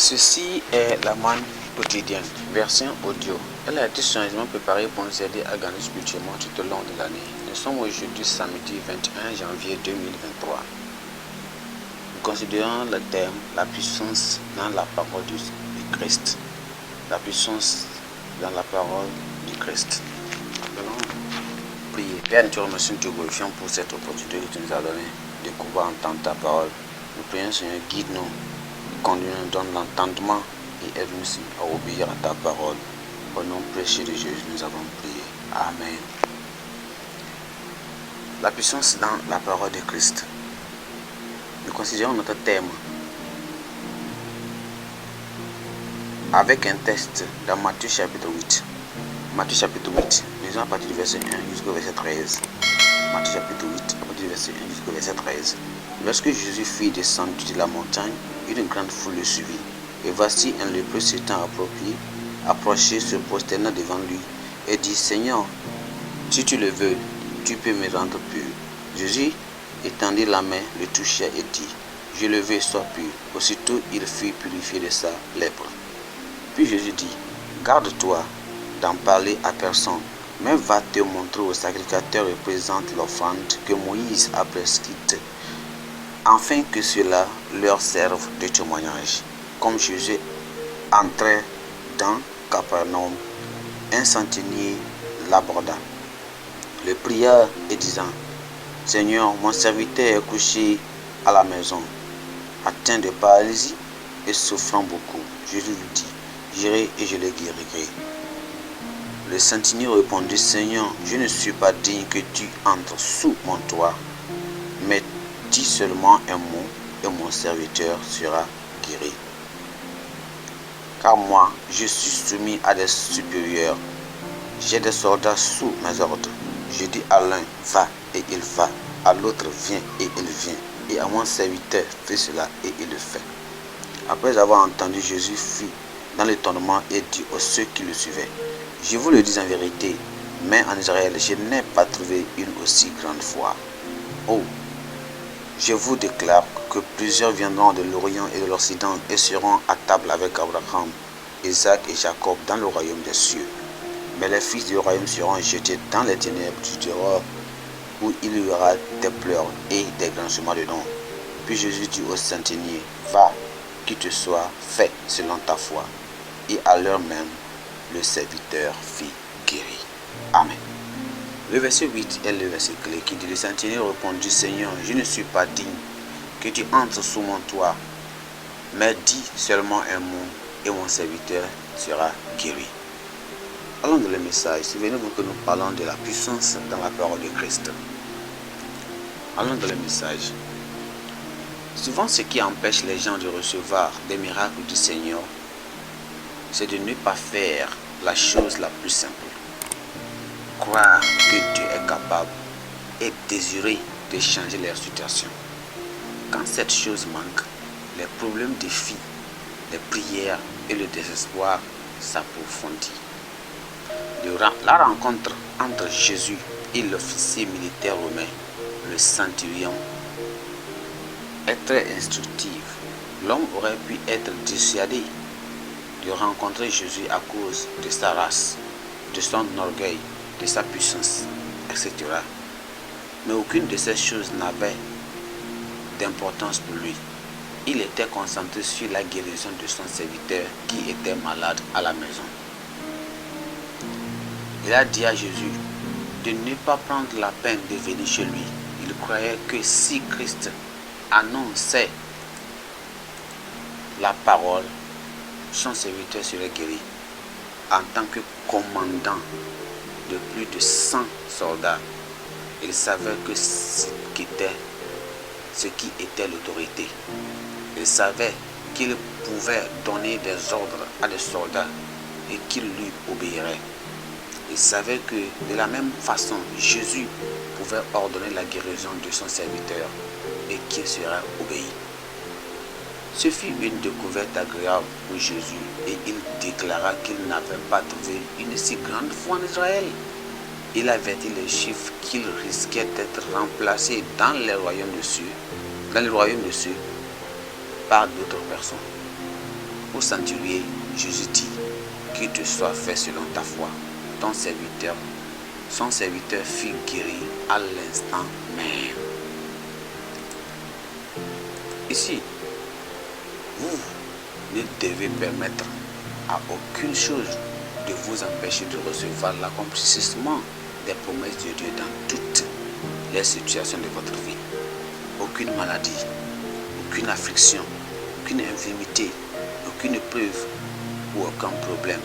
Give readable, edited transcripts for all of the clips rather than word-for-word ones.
Ceci est la manne quotidienne, version audio. Elle a été soigneusement préparée pour nous aider à gagner spirituellement tout au long de l'année. Nous sommes aujourd'hui samedi 21 janvier 2023. Nous considérons le thème la puissance dans la parole du Christ. La puissance dans la parole du Christ. Allons prier. Père, nous te remercions, nous te glorifions pour cette opportunité que tu nous as donnée de pouvoir entendre ta parole. Nous prions, Seigneur, guide-nous, conduis-nous, donne l'entendement et aide-nous à obéir à ta parole. Au nom précieux de Jésus, nous avons prié. Amen. La puissance dans la parole de Christ. Nous considérons notre thème avec un texte dans Matthieu chapitre 8. Matthieu chapitre 8, lisons à partir du verset 1 jusqu'au verset 13. Matthieu chapitre 8, à partir du verset 1 jusqu'au verset 13. Lorsque Jésus fut descendu de la montagne, une grande foule le suivit. Et voici un lépreux s'étant approché, se prosternant devant lui, et dit, Seigneur, si tu le veux, tu peux me rendre pur. Jésus étendit la main, le toucha et dit, je le veux, sois pur. Aussitôt il fut purifié de sa lèpre. Puis Jésus dit, garde-toi d'en parler à personne, mais va te montrer au sacrificateur et présente l'offrande que Moïse a prescrite, afin que cela leur serve de témoignage. Comme Jésus entrait dans Capernaum, un centenier l'aborda, le pria et disant, Seigneur, mon serviteur est couché à la maison, atteint de paralysie et souffrant beaucoup. Jésus lui dit, j'irai et je le guérirai. Le centenier répondit, Seigneur, je ne suis pas digne que tu entres sous mon toit, mais dis seulement un mot et mon serviteur sera guéri. Car moi, je suis soumis à des supérieurs. J'ai des soldats sous mes ordres. Je dis à l'un, va, et il va. À l'autre, viens, et il vient. Et à mon serviteur, fais cela, et il le fait. Après avoir entendu, Jésus fut dans l'étonnement et dit aux ceux qui le suivaient, je vous le dis en vérité, mais en Israël, je n'ai pas trouvé une aussi grande foi. Oh, je vous déclare que plusieurs viendront de l'Orient et de l'Occident et seront à table avec Abraham, Isaac et Jacob dans le royaume des cieux. Mais les fils du royaume seront jetés dans les ténèbres du dehors, où il y aura des pleurs et des grincements de dents. Puis Jésus dit au centenier, va, qu'il te soit fait selon ta foi. Et à l'heure même, le serviteur fut guéri. Amen. Le verset 8 est le verset clé qui dit, le centenier répondit, Seigneur, je ne suis pas digne que tu entres sous mon toit, mais dis seulement un mot et mon serviteur sera guéri. Allons dans le message. Souvenez-vous que nous parlons de la puissance dans la parole de Christ. Allons dans le message. Souvent, ce qui empêche les gens de recevoir des miracles du Seigneur, c'est de ne pas faire la chose la plus simple. Croire que Dieu est capable et désirer de changer leur situation. Quand cette chose manque, les problèmes défient, les prières et le désespoir s'approfondissent. La rencontre entre Jésus et l'officier militaire romain, le centurion, est très instructive. L'homme aurait pu être dissuadé de rencontrer Jésus à cause de sa race, de son orgueil, de sa puissance, etc. Mais aucune de ces choses n'avait d'importance pour lui. Il était concentré sur la guérison de son serviteur qui était malade à la maison. Il a dit à Jésus de ne pas prendre la peine de venir chez lui. Il croyait que si Christ annonçait la parole, son serviteur serait guéri. En tant que commandant de plus de 100 soldats, il savait que ce qui était l'autorité. Il savait qu'il pouvait donner des ordres à des soldats et qu'ils lui obéiraient. Il savait que de la même façon, Jésus pouvait ordonner la guérison de son serviteur et qu'il sera obéi. Ce fut une découverte agréable pour Jésus et il déclara qu'il n'avait pas trouvé une si grande foi en Israël. Il avertit les Juifs qu'ils risquaient d'être remplacés dans le royaume de Dieu par d'autres personnes. Au centurier, Jésus dit, qu'il te soit fait selon ta foi. Son serviteur fut guéri à l'instant même. Ici, vous ne devez permettre à aucune chose de vous empêcher de recevoir l'accomplissement des promesses de Dieu dans toutes les situations de votre vie. Aucune maladie, aucune affliction, aucune infirmité, aucune épreuve ou aucun problème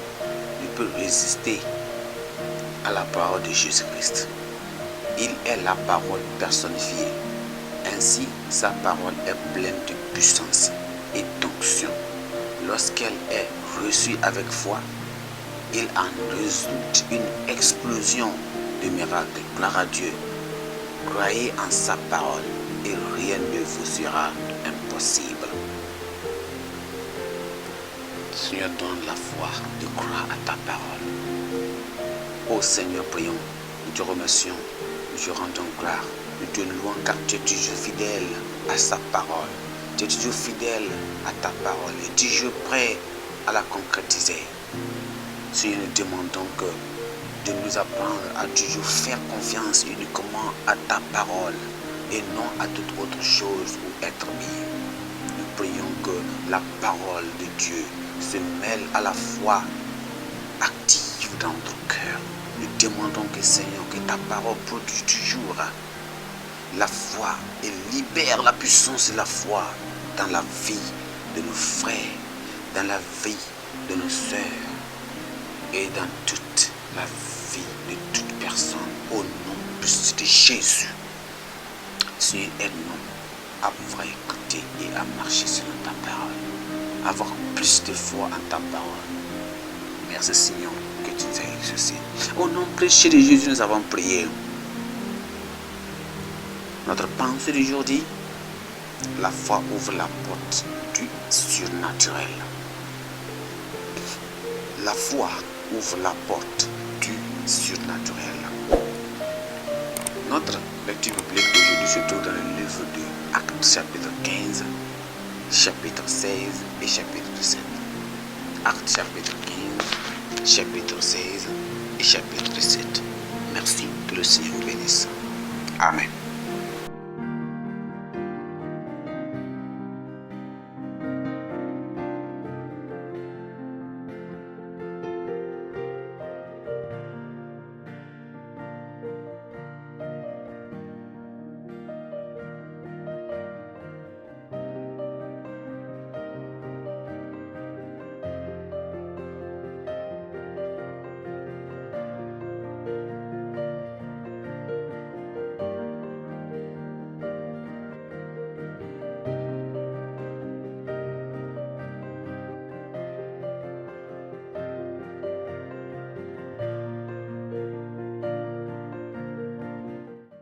ne peut résister à la parole de Jésus-Christ. Il est la parole personnifiée. Ainsi, sa parole est pleine de puissance et d'onction. Lorsqu'elle est reçue avec foi, il en résulte une explosion de miracles. Gloire à Dieu. Croyez en sa parole et rien ne vous sera impossible. Seigneur, donne la foi de croire à ta parole. Ô Seigneur, prions, nous te remercions, nous te rendons gloire, nous te louons car tu es toujours fidèle à sa parole. Tu es toujours fidèle à ta parole et toujours prêt à la concrétiser. Seigneur, nous demandons de nous apprendre à toujours faire confiance uniquement à ta parole et non à toute autre chose ou être mis. Nous prions que la parole de Dieu se mêle à la foi active dans notre cœur. Nous demandons que Seigneur, que ta parole produise toujours la foi et libère la puissance de la foi dans la vie de nos frères, dans la vie de nos sœurs et dans toute la vie de toute personne au nom puissant de Jésus. Seigneur, aide-nous à pouvoir écouter et à marcher selon ta parole, avoir plus de foi en ta parole. Merci Seigneur que tu nous as exaucé. Au nom précieux de Jésus, nous avons prié. Notre pensée du jour dit, la foi ouvre la porte du surnaturel. La foi ouvre la porte du surnaturel. Notre lecture biblique d'aujourd'hui se trouve dans le livre de Actes chapitre 15, chapitre 16 et chapitre 17. Actes chapitre 15, chapitre 16 et chapitre 17. Merci, que le Seigneur vous bénisse. Amen.